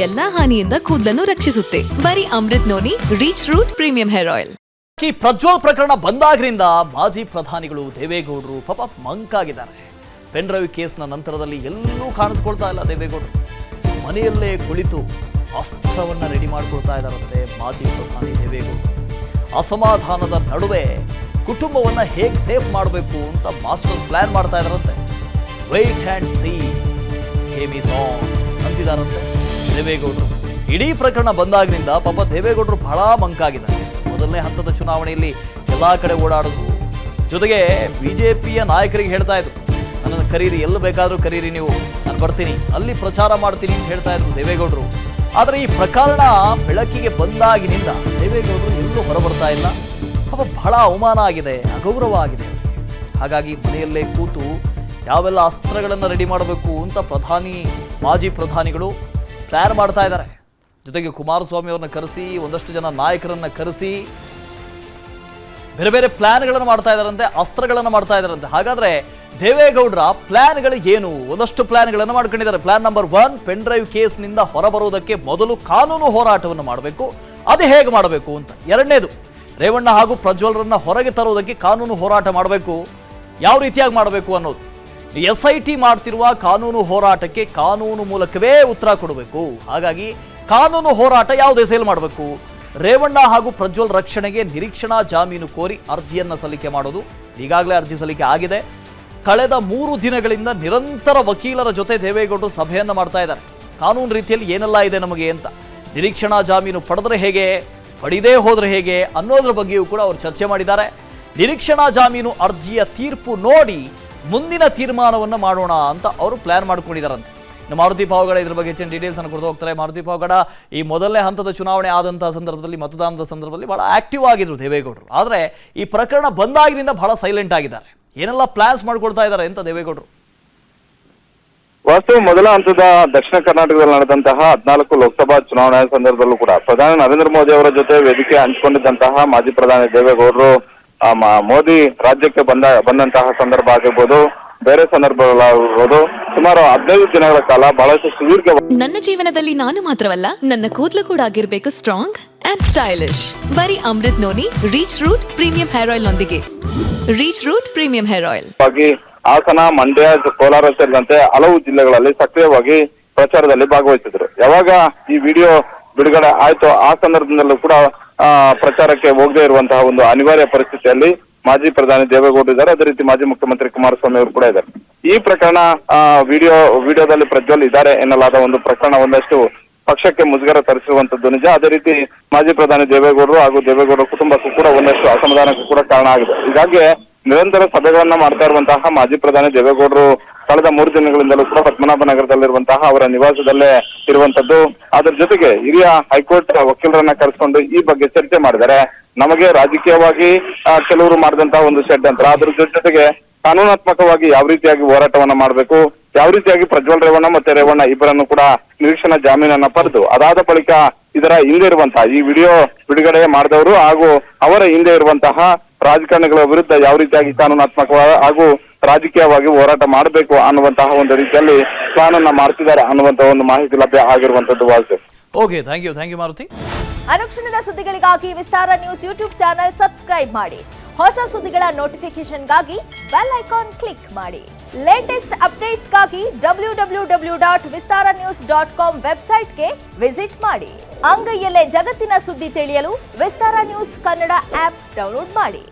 ಎಲ್ಲಾ ಹಾನಿಯಿಂದ ಕೂದಲನ್ನು ರಕ್ಷಿಸುತ್ತೆ. ಬರೀ Amrit noni reach root premium hair oil. ಈ ಪ್ರಜ್ವಲ್ ಪ್ರಕರಣ ಬಂದಾಗ್ರಿಂದ ಮಾಜಿ ಪ್ರಧಾನಿಗಳು ದೇವೇಗೌಡರು ಪಾಪ ಮಂಕಾಗಿದ್ದಾರೆ. ಪೆನ್ ಡ್ರೈವ್ ಕೇಸ್ನ ನಂತರದಲ್ಲಿ ಎಲ್ಲೂ ಕಾಣಿಸ್ಕೊಳ್ತಾ ಇಲ್ಲ ದೇವೇಗೌಡರು. ಮನೆಯಲ್ಲೇ ಕುಳಿತು ಅಸ್ತ್ರವನ್ನ ರೆಡಿ ಮಾಡ್ಕೊಳ್ತಾ ಇದ್ದಾರಂತೆ ಮಾಜಿ ಪ್ರಧಾನಿ ದೇವೇಗೌಡರು. ಅಸಮಾಧಾನದ ನಡುವೆ ಕುಟುಂಬವನ್ನ ಹೇಗೆ ಸೇಫ್ ಮಾಡಬೇಕು ಅಂತ ಮಾಸ್ಟರ್ ಪ್ಲಾನ್ ಮಾಡ್ತಾ ಇದ್ದಾರಂತೆ. Wait and see game is on ಅಂತಿದ್ದಾರಂತೆ ದೇವೇಗೌಡರು. ಇಡೀ ಪ್ರಕರಣ ಬಂದಾಗ್ರಿಂದ ಪಾಪ ದೇವೇಗೌಡರು ಬಹಳ ಮಂಕಾಗಿದ್ದಾರೆ. ಮೊದಲನೇ ಹಂತದ ಚುನಾವಣೆಯಲ್ಲಿ ಎಲ್ಲಾ ಕಡೆ ಓಡಾಡಿದ್ರು. ಜೊತೆಗೆ ಬಿಜೆಪಿಯ ನಾಯಕರಿಗೆ ಹೇಳ್ತಾ ಇದ್ರು, ನನ್ನನ್ನು ಕರೀರಿ, ಎಲ್ಲಿ ಬೇಕಾದರೂ ಕರೀರಿ, ನೀವು ನಾನು ಬರ್ತೀನಿ, ಅಲ್ಲಿ ಪ್ರಚಾರ ಮಾಡ್ತೀನಿ ಅಂತ ಹೇಳ್ತಾ ಇದ್ರು ದೇವೇಗೌಡರು. ಆದರೆ ಈ ಪ್ರಕರಣ ಬೆಳಕಿಗೆ ಬಂದಾಗಿನಿಂದ ದೇವೇಗೌಡರು ಎಲ್ಲೂ ಹೊರಬರ್ತಾ ಇಲ್ಲ. ಪಾಪ ಬಹಳ ಅವಮಾನ ಆಗಿದೆ, ಅಗೌರವ ಆಗಿದೆ. ಹಾಗಾಗಿ ಮನೆಯಲ್ಲೇ ಕೂತು ಯಾವೆಲ್ಲ ಅಸ್ತ್ರಗಳನ್ನು ರೆಡಿ ಮಾಡಬೇಕು ಅಂತ ಮಾಜಿ ಪ್ರಧಾನಿಗಳು ಪ್ಲಾನ್ ಮಾಡ್ತಾ ಇದ್ದಾರೆ. ಜೊತೆಗೆ ಕುಮಾರಸ್ವಾಮಿ ಅವ್ರನ್ನ ಕರೆಸಿ, ಒಂದಷ್ಟು ಜನ ನಾಯಕರನ್ನ ಕರೆಸಿ ಬೇರೆ ಬೇರೆ ಪ್ಲಾನ್ಗಳನ್ನು ಮಾಡ್ತಾ ಇದ್ದಾರಂತೆ, ಅಸ್ತ್ರಗಳನ್ನು ಮಾಡ್ತಾ ಇದ್ದಾರಂತೆ. ಹಾಗಾದ್ರೆ ದೇವೇಗೌಡರ ಪ್ಲಾನ್ಗಳು ಏನು? ಒಂದಷ್ಟು ಪ್ಲಾನ್ಗಳನ್ನು ಮಾಡ್ಕೊಂಡಿದ್ದಾರೆ. ಪ್ಲಾನ್ ನಂಬರ್ 1, ಪೆನ್ ಡ್ರೈವ್ ಕೇಸ್ನಿಂದ ಹೊರಬರುವುದಕ್ಕೆ ಮೊದಲು ಕಾನೂನು ಹೋರಾಟವನ್ನು ಮಾಡಬೇಕು. ಅದು ಹೇಗೆ ಮಾಡಬೇಕು ಅಂತ. ಎರಡನೇದು, ರೇವಣ್ಣ ಹಾಗೂ ಪ್ರಜ್ವಲ್ರನ್ನ ಹೊರಗೆ ತರುವುದಕ್ಕೆ ಕಾನೂನು ಹೋರಾಟ ಮಾಡಬೇಕು. ಯಾವ ರೀತಿಯಾಗಿ ಮಾಡಬೇಕು ಅನ್ನೋದು. SIT ಮಾಡ್ತಿರುವ ಕಾನೂನು ಹೋರಾಟಕ್ಕೆ ಕಾನೂನು ಮೂಲಕವೇ ಉತ್ತರ ಕೊಡಬೇಕು. ಹಾಗಾಗಿ ಕಾನೂನು ಹೋರಾಟ ಯಾವ ದಿಸೆಯಲ್ಲಿ ಮಾಡಬೇಕು? ರೇವಣ್ಣ ಹಾಗೂ ಪ್ರಜ್ವಲ್ ರಕ್ಷಣೆಗೆ ನಿರೀಕ್ಷಣಾ ಜಾಮೀನು ಕೋರಿ ಅರ್ಜಿಯನ್ನು ಸಲ್ಲಿಕೆ ಮಾಡೋದು. ಈಗಾಗಲೇ ಅರ್ಜಿ ಸಲ್ಲಿಕೆ ಆಗಿದೆ. ಕಳೆದ 3 ದಿನಗಳಿಂದ ನಿರಂತರ ವಕೀಲರ ಜೊತೆ ದೇವೇಗೌಡರು ಸಭೆಯನ್ನು ಮಾಡ್ತಾ ಇದ್ದಾರೆ. ಕಾನೂನು ರೀತಿಯಲ್ಲಿ ಏನೆಲ್ಲ ಇದೆ ನಮಗೆ ಅಂತ. ನಿರೀಕ್ಷಣಾ ಜಾಮೀನು ಪಡೆದ್ರೆ ಹೇಗೆ, ಪಡೆದೇ ಹೋದ್ರೆ ಹೇಗೆ ಅನ್ನೋದ್ರ ಬಗ್ಗೆಯೂ ಕೂಡ ಅವರು ಚರ್ಚೆ ಮಾಡಿದ್ದಾರೆ. ನಿರೀಕ್ಷಣಾ ಜಾಮೀನು ಅರ್ಜಿಯ ತೀರ್ಪು ನೋಡಿ ಮುಂದಿನ ತೀರ್ಮಾನವನ್ನು ಮಾಡೋಣ ಅಂತ ಅವರು ಪ್ಲಾನ್ ಮಾಡ್ಕೊಂಡಿದ್ದಾರಂತೆ. ಮಾರುತಿ ಪಾವಗಡ ಇದ್ರ ಬಗ್ಗೆ ಹೆಚ್ಚಿನ ಡೀಟೇಲ್ಸ್ ಅನ್ನು ಕೊಡ್ತಾ ಹೋಗ್ತಾರೆ. ಮಾರುತಿ ಪಾವಗಡ, ಈ ಮೊದಲನೇ ಹಂತದ ಚುನಾವಣೆ ಆದಂತಹ ಸಂದರ್ಭದಲ್ಲಿ, ಮತದಾನದ ಸಂದರ್ಭದಲ್ಲಿ ಬಹಳ ಆಕ್ಟಿವ್ ಆಗಿದ್ರು ದೇವೇಗೌಡರು. ಆದರೆ ಈ ಪ್ರಕರಣ ಬಂದಾಗಿನಿಂದ ಬಹಳ ಸೈಲೆಂಟ್ ಆಗಿದ್ದಾರೆ. ಏನೆಲ್ಲ ಪ್ಲಾನ್ಸ್ ಮಾಡ್ಕೊಳ್ತಾ ಇದ್ದಾರೆ ಅಂತ ದೇವೇಗೌಡರು? ವಾಸ್ತವ ಮೊದಲ ಹಂತದ ದಕ್ಷಿಣ ಕರ್ನಾಟಕದಲ್ಲಿ ನಡೆದಂತಹ 14 ಲೋಕಸಭಾ ಚುನಾವಣೆ ಸಂದರ್ಭದಲ್ಲೂ ಕೂಡ ಪ್ರಧಾನಿ ನರೇಂದ್ರ ಮೋದಿ ಅವರ ಜೊತೆ ವೇದಿಕೆ ಹಂಚಿಕೊಂಡಿದ್ದಂತಹ ಮಾಜಿ ಪ್ರಧಾನಿ ದೇವೇಗೌಡರು ಮೋದಿ ರಾಜ್ಯಕ್ಕೆ ಬಂದಂತಹ ಸಂದರ್ಭ ಆಗಿರ್ಬೋದು, ಬೇರೆ ಸಂದರ್ಭಗಳಾಗಿರ್ಬೋದು, ಸುಮಾರು 15 ದಿನಗಳ ಕಾಲ ಬಹಳಷ್ಟು ಸುದೀರ್ಘ. ನನ್ನ ಜೀವನದಲ್ಲಿ ನಾನು ಮಾತ್ರವಲ್ಲ, ನನ್ನ ಕೂದಲು ಕೂಡ ಆಗಿರ್ಬೇಕು ಸ್ಟ್ರಾಂಗ್ ಅಂಡ್ ಸ್ಟೈಲಿಶ್. ಬರೀ Amrit noni reach root premium hair oil ನೊಂದಿಗೆ. Reach root premium hair oil Hassan, Mandya, Kolar ಸೇರಿದಂತೆ ಹಲವು ಜಿಲ್ಲೆಗಳಲ್ಲಿ ಸಕ್ರಿಯವಾಗಿ ಪ್ರಚಾರದಲ್ಲಿ ಭಾಗವಹಿಸಿದ್ರು. ಯಾವಾಗ ಈ ವಿಡಿಯೋ ಬಿಡುಗಡೆ ಆಯ್ತು ಆ ಸಂದರ್ಭದಲ್ಲೂ ಕೂಡ ಪ್ರಚಾರಕ್ಕೆ ಹೋಗದೇ ಇರುವಂತಹ ಒಂದು ಅನಿವಾರ್ಯ ಪರಿಸ್ಥಿತಿಯಲ್ಲಿ ಮಾಜಿ ಪ್ರಧಾನಿ ದೇವೇಗೌಡರು ಇದ್ದಾರೆ. ಅದೇ ರೀತಿ ಮಾಜಿ ಮುಖ್ಯಮಂತ್ರಿ ಕುಮಾರಸ್ವಾಮಿ ಅವರು ಕೂಡ ಇದ್ದಾರೆ. ಈ ಪ್ರಕರಣ ವಿಡಿಯೋದಲ್ಲಿ ಪ್ರಜ್ವಲ್ ಇದ್ದಾರೆ ಎನ್ನಲಾದ ಒಂದು ಪ್ರಕರಣ ಒಂದಷ್ಟು ಪಕ್ಷಕ್ಕೆ ಮುಜುಗರ ತರಿಸಿರುವಂತದ್ದು ನಿಜ. ಅದೇ ರೀತಿ ಮಾಜಿ ಪ್ರಧಾನಿ ದೇವೇಗೌಡರು ಹಾಗೂ ದೇವೇಗೌಡರ ಕುಟುಂಬಕ್ಕೂ ಕೂಡ ಒಂದಷ್ಟು ಅಸಮಾಧಾನಕ್ಕೂ ಕೂಡ ಕಾರಣ ಆಗಿದೆ. ಹೀಗಾಗಿ ನಿರಂತರ ಸಭೆಗಳನ್ನ ಮಾಡ್ತಾ ಇರುವಂತಹ ಮಾಜಿ ಪ್ರಧಾನಿ ದೇವೇಗೌಡರು ಕಳೆದ 3 ದಿನಗಳಿಂದಲೂ ಕೂಡ ಪದ್ಮನಾಭನಗರದಲ್ಲಿರುವಂತಹ ಅವರ ನಿವಾಸದಲ್ಲೇ ಇರುವಂತದ್ದು. ಅದರ ಜೊತೆಗೆ ಹಿರಿಯ ಹೈಕೋರ್ಟ್ ವಕೀಲರನ್ನ ಕರೆಸಿಕೊಂಡು ಈ ಬಗ್ಗೆ ಚರ್ಚೆ ಮಾಡಿದ್ದಾರೆ. ನಮಗೆ ರಾಜಕೀಯವಾಗಿ ಕೆಲವರು ಮಾಡಿದಂತಹ ಒಂದು ಷಡ್ಯಂತ್ರ, ಅದ್ರ ಜೊತೆಗೆ ಕಾನೂನಾತ್ಮಕವಾಗಿ ಯಾವ ರೀತಿಯಾಗಿ ಹೋರಾಟವನ್ನ ಮಾಡಬೇಕು, ಯಾವ ರೀತಿಯಾಗಿ ಪ್ರಜ್ವಲ್ ರೇವಣ್ಣ ಮತ್ತೆ ರೇವಣ್ಣ ಇಬ್ಬರನ್ನು ಕೂಡ ನಿರೀಕ್ಷಣಾ ಜಾಮೀನನ್ನ ಪಡೆದು ಅದಾದ ಬಳಿಕ ಇದರ ಹಿಂದೆ ಇರುವಂತಹ ಈ ವಿಡಿಯೋ ಬಿಡುಗಡೆ ಮಾಡಿದವರು ಹಾಗೂ ಅವರ ಹಿಂದೆ ಇರುವಂತಹ ರಾಜಕಾರಣಿಗಳ ವಿರುದ್ಧ ಯಾವ ರೀತಿಯಾಗಿ ಕಾನೂನಾತ್ಮಕ ಹಾಗೂ ರಾಜಕೀಯವಾಗಿ ಹೋರಾಟ ಮಾಡಬೇಕು ಅನ್ನುವಂತಹ ಒಂದು ರೀತಿಯಲ್ಲಿ ಪ್ಲಾನ್ ಅನ್ನ ಮಾಡ್ತಿದ್ದಾರೆ ಅನ್ನುವಂತಹ ಒಂದು ಮಾಹಿತಿ ಲಭ್ಯ ಆಗಿರುವಂತದ್ದು. Okay, thank you Maruti. ಅನುಕ್ಷಣದ ಸುದ್ದಿಗಳಿಗಾಗಿ Vistara news YouTube channel subscribe ಮಾಡಿ. ಹೊಸ ಸುದ್ದಿಗಳ ನೋಟಿಫಿಕೇಶನ್ಗಾಗಿ ಬೆಲ್ ಐಕಾನ್ ಕ್ಲಿಕ್ ಮಾಡಿ. ಲೇಟೆಸ್ಟ್ ಅಪ್ಡೇಟ್ಸ್ಗಾಗಿ www.vistaranews.com ವೆಬ್ಸೈಟ್ಗೆ ವಿಸಿಟ್ ಮಾಡಿ. ಅಂಗೈಯಲ್ಲೇ ಜಗತ್ತಿನ ಸುದ್ದಿ ತಿಳಿಯಲು Vistara news Kannada app download ಮಾಡಿ.